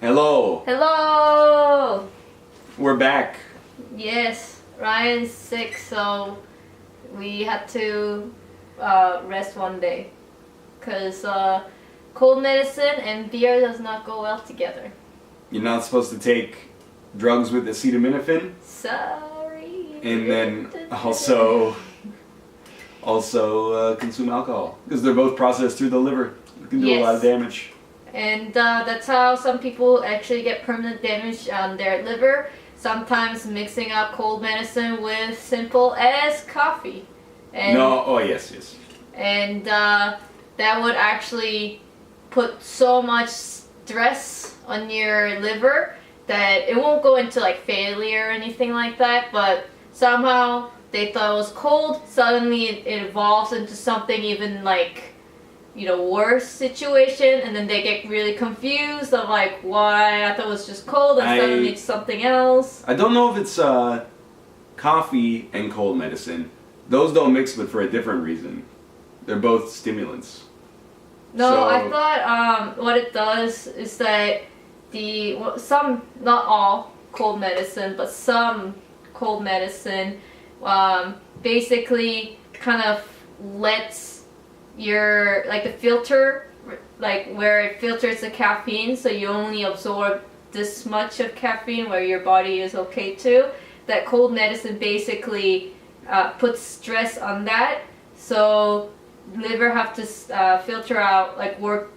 Hello. Hello! We're back. Yes, Ryan's sick, so we had to rest one day. Because cold medicine and beer does not go well together. You're not supposed to take drugs with acetaminophen. Sorry. And then also consume alcohol. Because they're both processed through the liver. It can do a lot of damage. And that's how some people actually get permanent damage on their liver. Sometimes mixing up cold medicine with simple as coffee. And, yes. And that would actually put so much stress on your liver that it won't go into like failure or anything like that, but somehow they thought it was cold, suddenly it evolves into something even like, worse situation, and then they get really confused of like, why I thought it was just cold and suddenly it's something else. I don't know if it's coffee and cold medicine. Those don't mix, but for a different reason. They're both stimulants. No, I thought what it does is that not all cold medicine, but some cold medicine basically kind of lets the filter, like where it filters the caffeine, so you only absorb this much of caffeine where your body is okay to. That cold medicine basically puts stress on that, so liver have to filter out, like work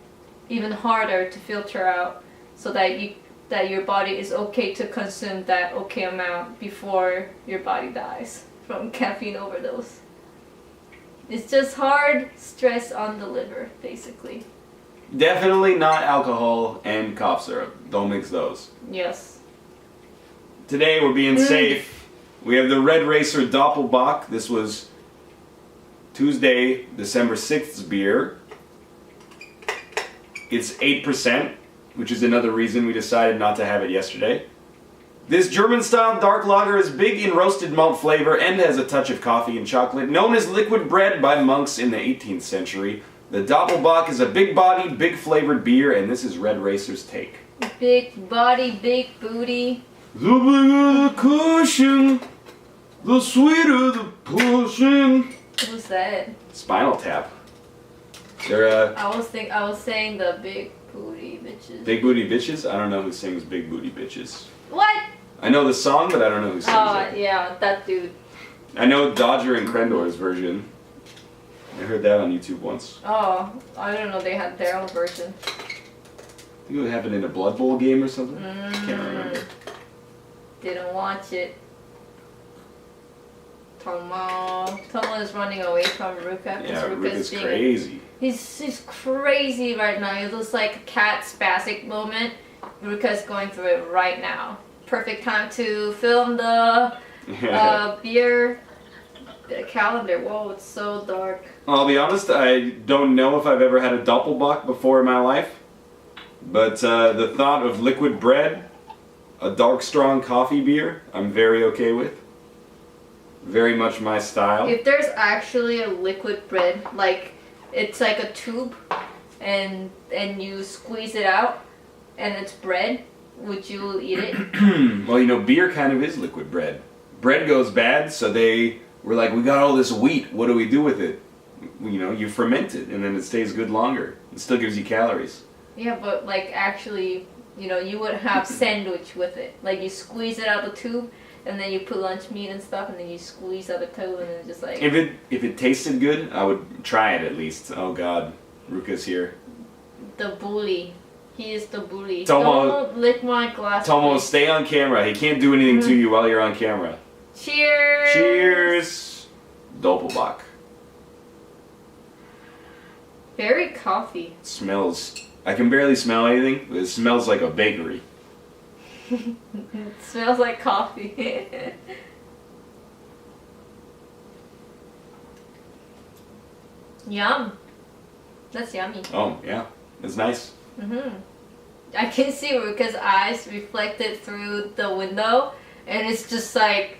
even harder to filter out, so that your body is okay to consume that okay amount before your body dies from caffeine overdose. It's just hard stress on the liver, basically. Definitely not alcohol and cough syrup. Don't mix those. Yes. Today we're being safe. We have the Red Racer Doppelbock. This was Tuesday, December 6th's beer. It's 8%, which is another reason we decided not to have it yesterday. This German-style dark lager is big in roasted malt flavor and has a touch of coffee and chocolate. Known as liquid bread by monks in the 18th century, the Doppelbock is a big-bodied, big-flavored beer, and this is Red Racer's take. Big body, big booty. The bigger the cushion, the sweeter the pushing. Who's that? Spinal Tap. They're I was saying the big booty bitches. Big booty bitches? I don't know who sings Big Booty Bitches. What? I know the song, but I don't know who sings it. Yeah, that dude. I know Dodger and Crendor's version. I heard that on YouTube once. Oh, I don't know they had their own version. I think it happened in a Blood Bowl game or something. Can't remember. Didn't watch it. Tomo is running away from Ruka. Yeah, Ruka's crazy. He's crazy right now. It looks like a cat spastic moment. Ruka's going through it right now. Perfect time to film the beer calendar. Whoa, it's so dark. I'll be honest, I don't know if I've ever had a Doppelbock before in my life. But the thought of liquid bread, a dark strong coffee beer, I'm very okay with. Very much my style. If there's actually a liquid bread, like it's like a tube and you squeeze it out and it's bread, would you eat it? Well, beer kind of is liquid bread. Bread goes bad, so they were like, we got all this wheat, what do we do with it? You ferment it and then it stays good longer. It still gives you calories. Yeah, but like actually, you would have sandwich with it. Like you squeeze it out the tube and then you put lunch meat and stuff and then you squeeze out the tube and then just like... If it tasted good, I would try it at least. Oh God, Ruka's here. The bully. He is the bully. Tomo, don't lick my glass. Tomo, stay on camera. He can't do anything to you while you're on camera. Cheers! Cheers! Doppelbock. Very coffee. Smells... I can barely smell anything, but it smells like a bakery. It smells like coffee. Yum. That's yummy. Oh, yeah. It's nice. I can see Ruka's eyes reflected through the window, and it's just like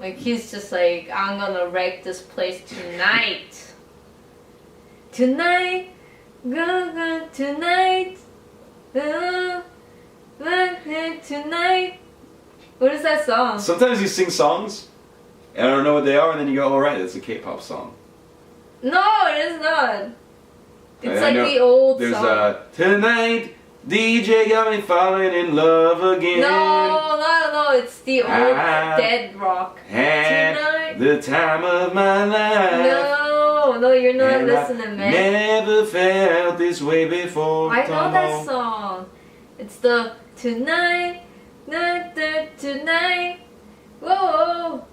he's just like, I'm gonna wreck this place tonight. Tonight, go tonight. Tonight. What is that song? Sometimes you sing songs, and I don't know what they are, and then you go, "All right, it's a K-pop song." No, it is not. It's I like know. the old There's song. Tonight, DJ got me falling in love again. No, it's the old dead rock. Had Tonight. the time of my life. No, you're not and listening, man. Never felt this way before. I know that song. It's the tonight, tonight. Whoa.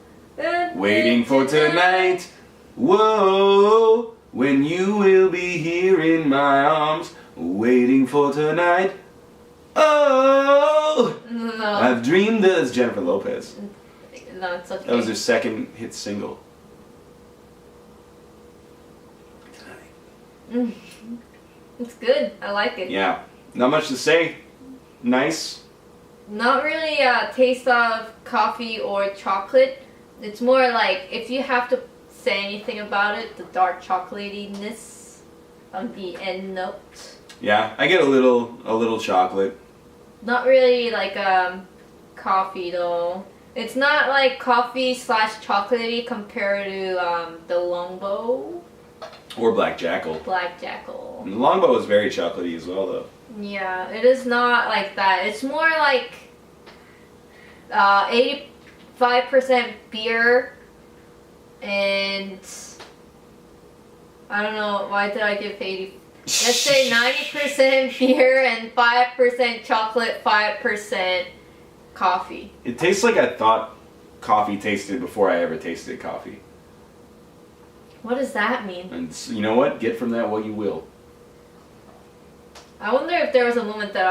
Waiting for tonight. Whoa. When you will be here in my arms. Waiting for tonight. Oh. No. I've dreamed of. It's Jennifer Lopez. No, it's okay. That was her second hit single. It's good. I like it. Yeah. Not much to say. Nice. Not really a taste of coffee or chocolate. It's more like if you have to say anything about it, the dark chocolatiness of the end note. Yeah, I get a little chocolate. Not really like coffee though. It's not like coffee / chocolatey compared to the Longbow. Or Black Jackal. Black Jackal. And the Longbow is very chocolatey as well, though. Yeah, it is not like that. It's more like 85% beer and I don't know, why did I give 80? Let's say 90% beer and 5% chocolate, 5% coffee. It tastes like I thought coffee tasted before I ever tasted coffee. What does that mean? And you know what? Get from that what you will. I wonder if there was a moment that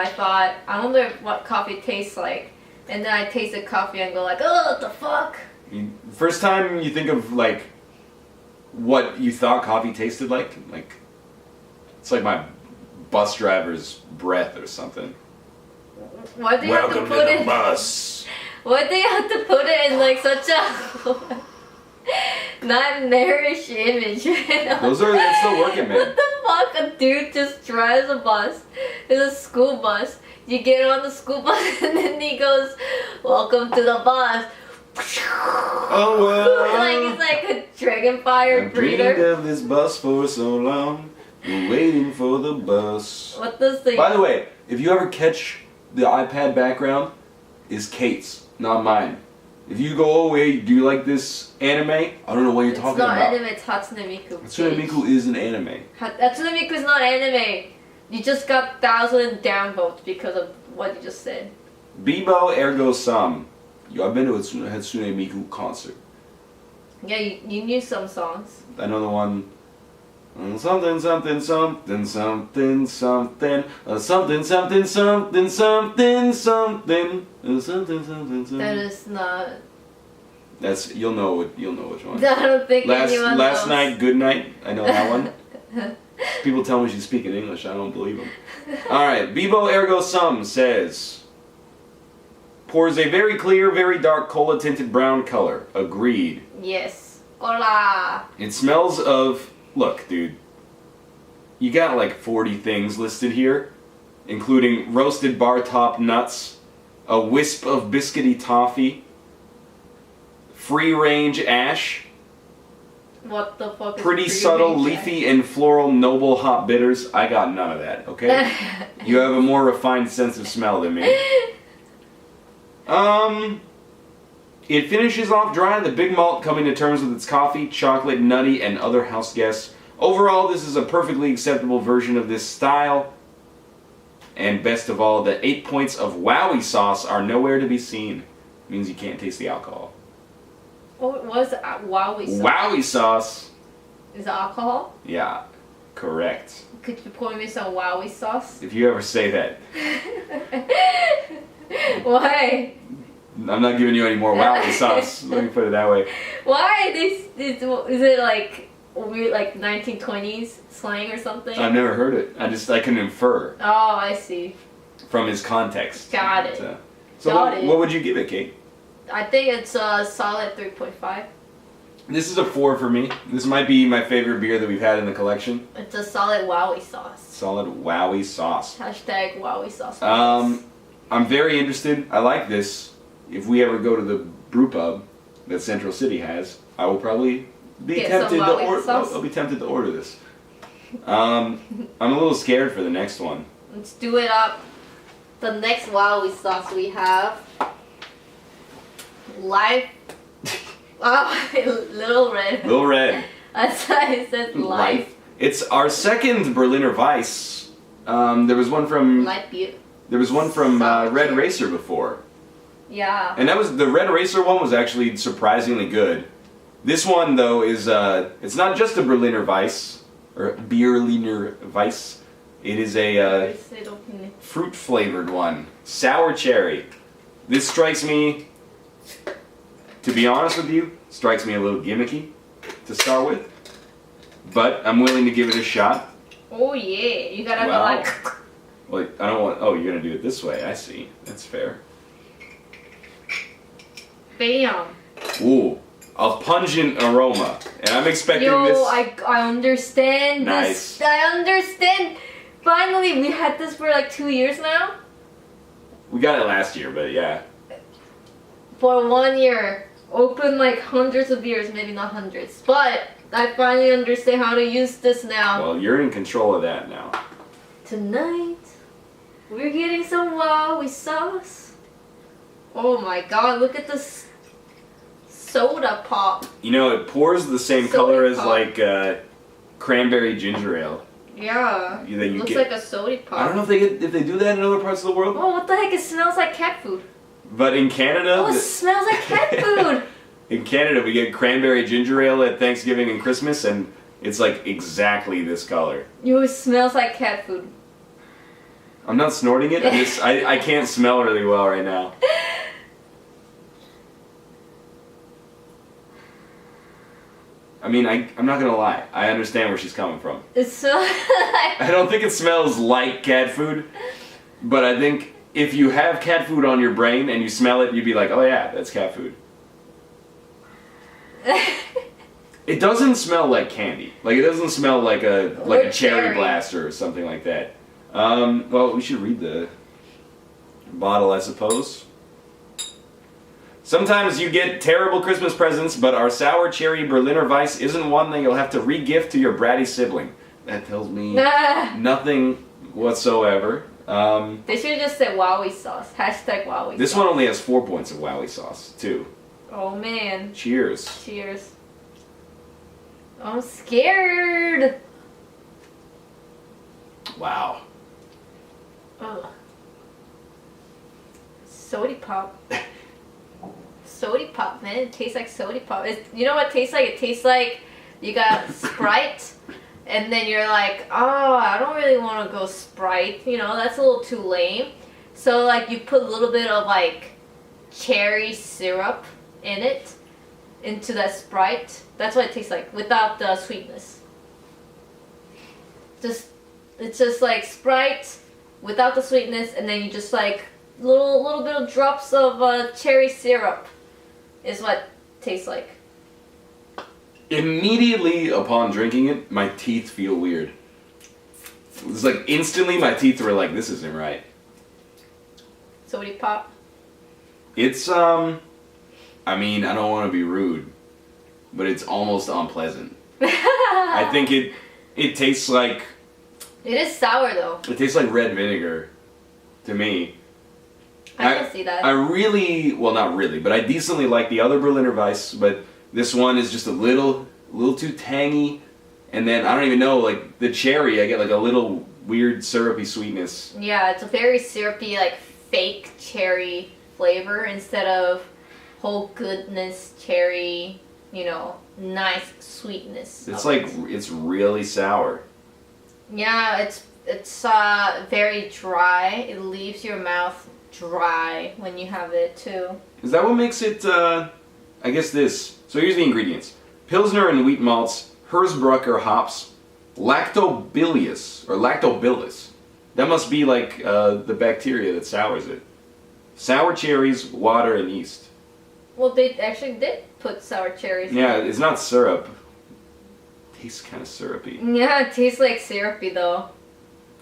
I wonder what coffee tastes like. And then I tasted coffee and go like, oh, what the fuck? First time you think of, like, what you thought coffee tasted like, it's like my bus driver's breath or something. Why do you have to Welcome put to the it? bus. Why do you have to put it in like such a nightmarish image? That's the working man. What the fuck? A dude just drives a bus. It's a school bus. You get on the school bus and then he goes, "Welcome to the bus." Oh well. Like it's like a dragon fire I've dreamed breather. of this bus for so long. We're waiting for the bus. What does the? By the way, if you ever catch the iPad background, is Kate's, not mine. If you go, "Oh wait, do you like this anime?" I don't know what you're talking about. It's not anime. It's Hatsune Miku. Hatsune Miku is an anime. Hatsune Miku is not anime. You just got 1,000 downvotes because of what you just said. Bibo ergo sum. I've been to a Hatsune Miku concert. Yeah, you knew some songs. I know the one. Something, something, something, something, something, something, something, something, something, something, something, something. That is not. That's you'll know which one. I don't think anyone Last knows. night, good night. I know that one. People tell me she's speaking English. I don't believe them. All right, Bibo ergo sum says pours a very clear, very dark cola tinted brown color. Agreed. Yes. Hola. It smells of. Look, dude. You got like 40 things listed here, including roasted bar top nuts, a wisp of biscuity toffee, free range ash, What the fuck is pretty free subtle range leafy and floral noble hop bitters. I got none of that, okay? You have a more refined sense of smell than me. It finishes off dry, the big malt coming to terms with its coffee, chocolate, nutty, and other house guests. Overall, this is a perfectly acceptable version of this style. And best of all, the 8 points of wowie sauce are nowhere to be seen. Means you can't taste the alcohol. What was wowie sauce? Wowie sauce. Is it alcohol? Yeah, correct. Could you pour me some wowie sauce? If you ever say that, Why? I'm not giving you any more wowie sauce. Let me put it that way. Why? Is it like weird, like 1920s slang or something? I've never heard it. I can infer Oh, I see. from his context. Got it. So Got it. what would you give it, Kate? I think it's a solid 3.5. This is a 4 for me. This might be my favorite beer that we've had in the collection. It's a solid wowie sauce. Solid wowie sauce. Hashtag wowie sauce. I'm very interested. I like this. If we ever go to the brew pub that Central City has, I will probably be tempted to order. I'll be tempted to order this. I'm a little scared for the next one. Let's do it up. The next Wowie sauce we have. Life. Oh, Little Red. Little Red. That's why it says life. It's our second Berliner Weiss. There was one from. Light beer. There was one from Red Racer before. Yeah. And that was the Red Racer one was actually surprisingly good. This one though is it's not just a Berliner Weiss or Berliner Weiss. It is a fruit flavored one, sour cherry. This strikes me, to be honest with you, strikes me a little gimmicky to start with, but I'm willing to give it a shot. Oh yeah, you gotta go like. Well, I don't want. Oh, you're gonna do it this way. I see. That's fair. Bam. Ooh, a pungent aroma, and I'm expecting this. I understand nice. this. I understand. Finally, we had this for like 2 years now. We got it last year, but yeah. For 1 year, opened like hundreds of beers, maybe not hundreds, but I finally understand how to use this now. Well, you're in control of that now. Tonight, we're getting some Wowie sauce. Oh my god, look at this soda pop. You know, it pours the same Soda color as pop. like cranberry ginger ale. Yeah, That you looks get- like a soda pop. I don't know if they do that in other parts of the world, Oh, what the heck? It smells like cat food. but in Canada, Oh, it smells like cat food. in Canada we get cranberry ginger ale at Thanksgiving and Christmas, and it's like exactly this color. It smells like cat food. I'm not snorting it. I can't smell really well right now. I mean, I'm not gonna lie. I understand where she's coming from. It smells like... I don't think it smells like cat food, but I think if you have cat food on your brain and you smell it, you'd be like, oh yeah, that's cat food. It doesn't smell like candy. Like, it doesn't smell like a cherry blaster or something like that. Well, we should read the bottle, I suppose. Sometimes you get terrible Christmas presents, but our sour cherry Berliner Weiss isn't one that you'll have to re-gift to your bratty sibling. That tells me nothing whatsoever. They should have just said Wowie sauce. Hashtag Wowie This sauce. one only has 4 points of Wowie sauce, too. Oh man. Cheers. Cheers. I'm scared. Wow. Ugh. Sody pop. Sody pop, man. It tastes like sody pop. You know what it tastes like? It tastes like you got Sprite, and then you're like, oh, I don't really want to go Sprite. You know, that's a little too lame. So, like, you put a little bit of, like, cherry syrup in it, into that Sprite. That's what it tastes like, without the sweetness. It's just like Sprite without the sweetness, and then you just like little bit of drops of cherry syrup is what it tastes like. Immediately upon drinking it, my teeth feel weird. It's like instantly my teeth were like, this isn't right. Sody pop. It's, I mean, I don't want to be rude, but it's almost unpleasant. I think it tastes like... It is sour though. It tastes like red vinegar to me. I can see that. I really, well not really, but I decently like the other Berliner Weiss, but this one is just a little too tangy. And then, I don't even know, like the cherry, I get like a little weird syrupy sweetness. Yeah, it's a very syrupy, like fake cherry flavor instead of whole goodness cherry, you know, nice sweetness. It's like, it's really sour. Yeah, it's very dry. It leaves your mouth dry when you have it too. Is that what makes it, I guess this. So here's the ingredients. Pilsner and wheat malts, Hersbrucker hops, lactobillus, or lactobillus. That must be like the bacteria that sours it. Sour cherries, water, and yeast. Well, they actually did put sour cherries in. Yeah, it's not syrup. Tastes kind of syrupy. Yeah, it tastes like syrupy though.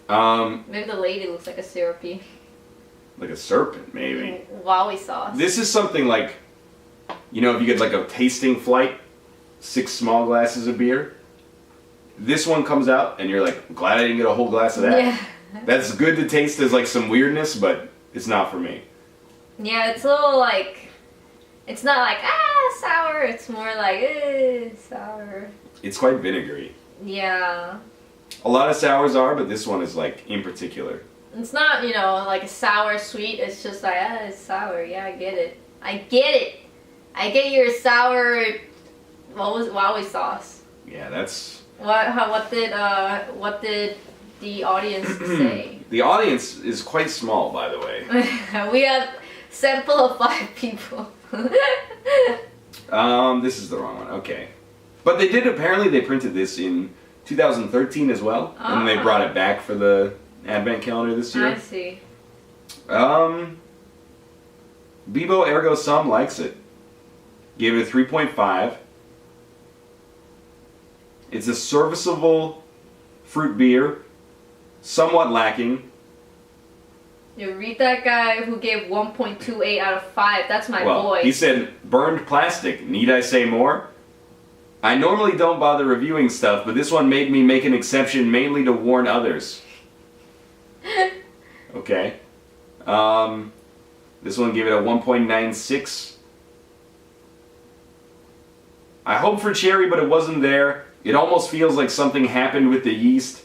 Um, Maybe the lady looks like a syrupy. like a serpent, maybe. Wowie sauce. This is something like, you know, if you get like a tasting flight, 6 small glasses of beer. This one comes out, and you're like, glad I didn't get a whole glass of that. Yeah. That's good to taste as like some weirdness, but it's not for me. Yeah, it's a little like, it's not like, sour. It's more like, sour. It's quite vinegary. Yeah. A lot of sours are, but this one is like in particular. It's not, you know, like a sour sweet. It's just like, it's sour. Yeah, I get it. I get it. I get your sour. What was Wowie sauce? Yeah, that's. What did the audience say? The audience is quite small, by the way. We have sample of 5 people. This is the wrong one. Okay, but they printed this in 2013 as well, and they brought it back for the Advent calendar this year. I see. Bibo Ergo Sum likes it. Gave it a 3.5. It's a serviceable fruit beer, somewhat lacking. You read that guy who gave 1.28 out of 5. That's my boy. He said, burned plastic. Need I say more? I normally don't bother reviewing stuff, but this one made me make an exception mainly to warn others. Okay. This one gave it a 1.96. I hope for cherry, but it wasn't there. It almost feels like something happened with the yeast.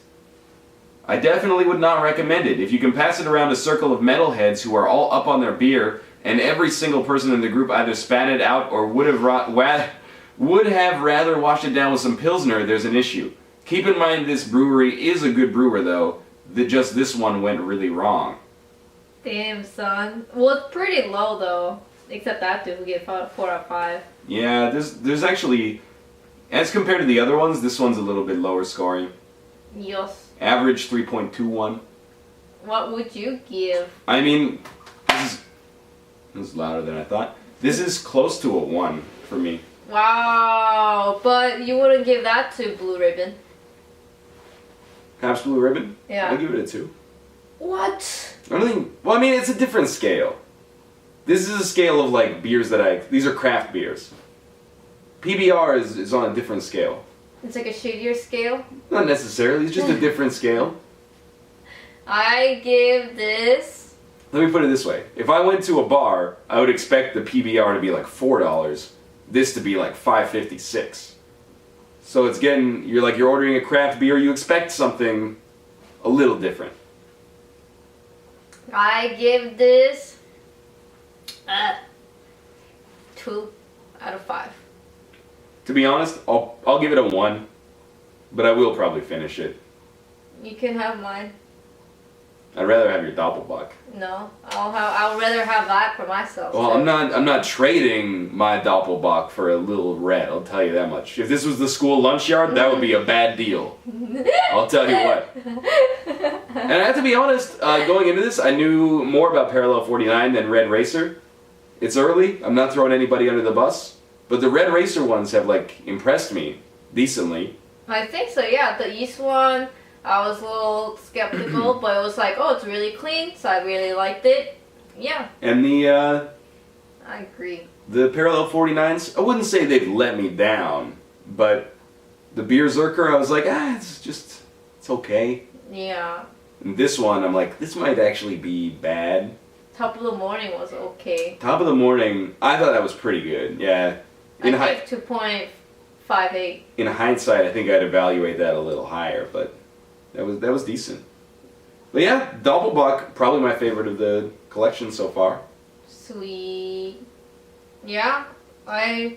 I definitely would not recommend it. If you can pass it around a circle of metalheads who are all up on their beer, and every single person in the group either spat it out or would have rather washed it down with some Pilsner, there's an issue. Keep in mind this brewery is a good brewer though, just this one went really wrong. Damn, son. Well, it's pretty low though. Except that dude who gave 4 out of 5. Yeah, there's actually, as compared to the other ones, this one's a little bit lower scoring. Yes. Average 3.21. What would you give? I mean, this is louder than I thought. This is close to a 1 for me. Wow, but you wouldn't give that to Blue Ribbon. Pabst Blue Ribbon? Yeah. I'll give it a 2. What? I mean, well, I mean, it's a different scale. This is a scale of like beers these are craft beers. PBR is on a different scale. It's like a shadier scale? Not necessarily, it's just a different scale. I give this... Let me put it this way. If I went to a bar, I would expect the PBR to be like $4. This to be like $5.56. So it's getting, you're ordering a craft beer, you expect something a little different. I give this 2 out of 5. To be honest, I'll give it a 1, but I will probably finish it. You can have mine. I'd rather have your Doppelbock. No, I'll rather have that for myself. Well, I'm not trading my Doppelbock for a little red, I'll tell you that much. If this was the school lunch yard, that would be a bad deal. I'll tell you what. And I have to be honest, going into this, I knew more about Parallel 49 than Red Racer. It's early, I'm not throwing anybody under the bus, but the Red Racer ones have like impressed me decently. I think so, yeah. The East one, I was a little skeptical, but it was like, oh, it's really clean, so I really liked it. Yeah. And I agree. the Parallel 49s, I wouldn't say they've let me down, but the Beer Zerker, I was like, it's okay. Yeah. And this one, I'm like, this might actually be bad. Top of the Morning was okay. Top of the Morning, I thought that was pretty good, yeah. I gave 2.58. In hindsight, I think I'd evaluate that a little higher, but that was decent. But yeah, Doppelbock, probably my favorite of the collection so far. Sweet. Yeah, I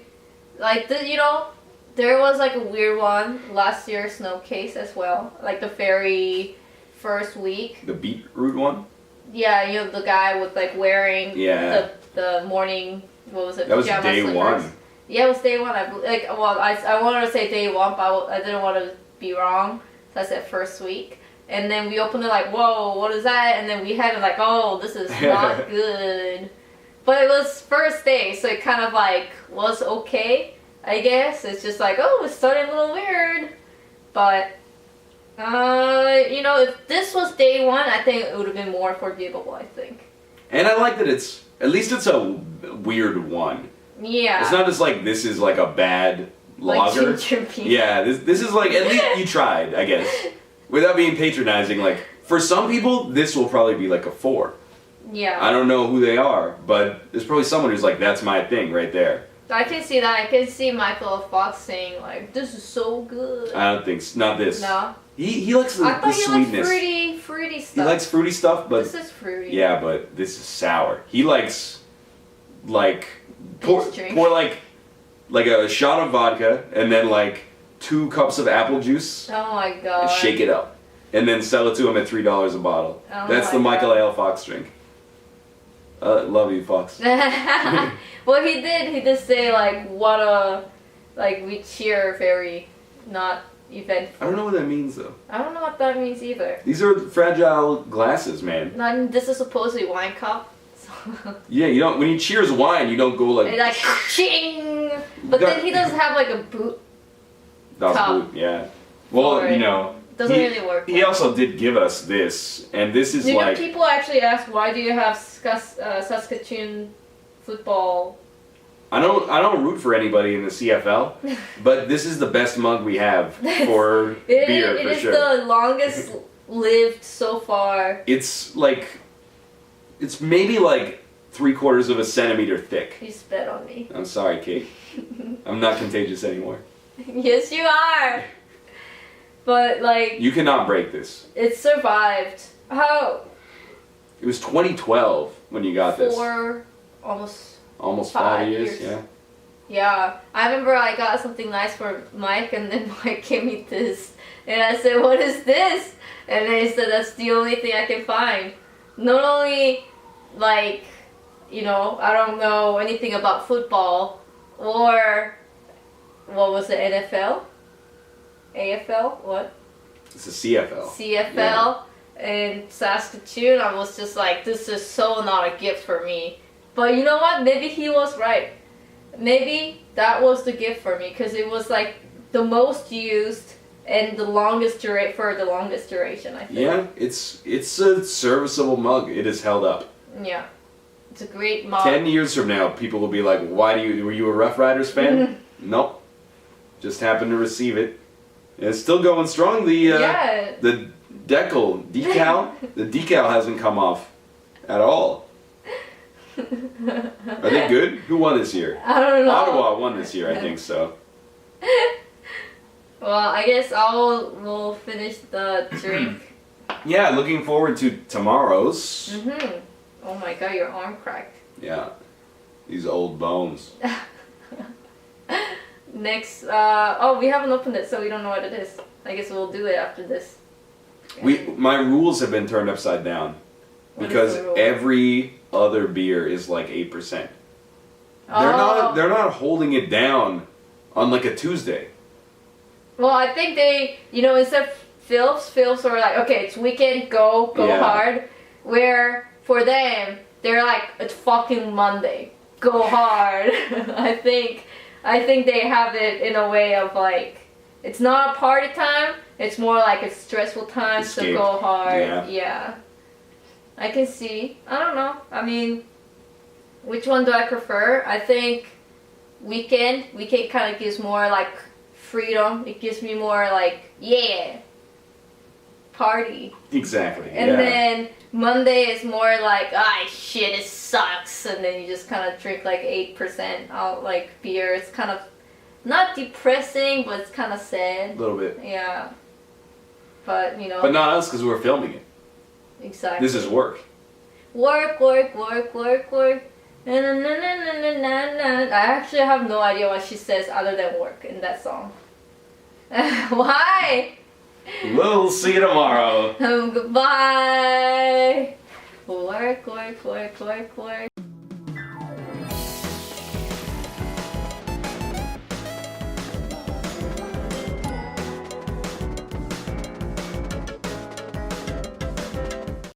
like there was like a weird one last year, Snowcase as well, like the very first week. The beetroot one? Yeah, the guy with like wearing the morning, what was it? That was day slippers. 1. Yeah, it was day 1. I wanted to say day 1, but I didn't want to be wrong, so I said first week. And then we opened it like, whoa, what is that? And then we had it like, oh, this is not good. But it was first day, so it kind of like was okay, I guess. It's just like, oh, it started a little weird. But, if this was day 1, I think it would have been more forgivable, I think. And I like that at least it's a weird one. Yeah. It's not just like, this is like a bad like lager. ginger beer. Yeah, this is like, at least you tried, I guess. Without being patronizing, like, for some people, this will probably be like a 4. Yeah. I don't know who they are, but there's probably someone who's like, that's my thing right there. I can see that. I can see Michael Fox saying like, "This is so good." I don't think, not this. No. He likes the I thought he sweetness. liked fruity stuff. He likes fruity stuff, but this is fruity. yeah, but this is sour. He likes like pour like a shot of vodka and then like 2 cups of apple juice Oh my god. and shake it up, and then sell it to him at $3 a bottle. Oh That's my the Michael God. Ale Fox drink. Love you, Fox. Well, he did say like we cheer very not eventful. I don't know what that means though. I don't know what that means either. These are fragile glasses, man. This is supposedly wine cup. So Yeah, you don't. When you cheers wine, you don't go like. it's like ching. But then he does have like a boot. Das cup. Boot, yeah. Well, For you it. know. Doesn't really work. He also did give us this, and this is You know, like. people actually ask, why do you have Saskatchewan football? I don't root for anybody in the CFL, but this is the best mug we have for beer It for is sure. the longest lived so far. It's like, it's maybe like 3/4 of a centimeter thick. You spit on me. I'm sorry, Kate. I'm not contagious anymore. Yes, you are. But like, You cannot break this. it survived. How? It was 2012 when you got this. For almost. Almost 5 5 years, years. yeah. Yeah, I remember I got something nice for Mike, and then Mike gave me this, and I said, "What is this?" And then he said, "That's the only thing I can find." Not only, like, you know, I don't know anything about football, or what was it, NFL, AFL, what? It's a CFL. CFL in Saskatchewan. I was just like, this is so not a gift for me. But you know what? Maybe he was right. Maybe that was the gift for me, because it was like the most used and the longest duration, I think. Yeah, it's a serviceable mug. It is held up. Yeah. It's a great mug. 10 years from now, people will be like, were you a Rough Riders fan? Nope. Just happened to receive it. And it's still going strong. The decal hasn't come off at all. Are they good? Who won this year? I don't know. Ottawa won this year, I think so. Well, I guess we'll finish the drink. Yeah, looking forward to tomorrow's. Oh my god, your arm cracked. Yeah, these old bones. Next, we haven't opened it, so we don't know what it is. I guess we'll do it after this. My rules have been turned upside down. What is Because the rule? every other beer is like 8%. Oh. They're not holding it down on like a Tuesday. Well, I think they, instead of Phil's are like, okay, it's weekend, go Yeah. hard. Where for them, they're like, it's fucking Monday, go hard. I think they have it in a way of like, it's not a party time, it's more like a stressful time, Escape. so go hard. Yeah. I can see. I don't know. I mean, which one do I prefer? I think weekend kind of gives more like freedom. It gives me more like, yeah, party. Exactly. And then Monday is more like, shit, it sucks. And then you just kind of drink like 8% out like beer. It's kind of not depressing, but it's kind of sad. A little bit. Yeah. But, But not us, because we're filming it. Exactly. This is work. Work. Na-na-na-na-na-na-na. I actually have no idea what she says other than work in that song. Why? We'll see you tomorrow. Goodbye. Work.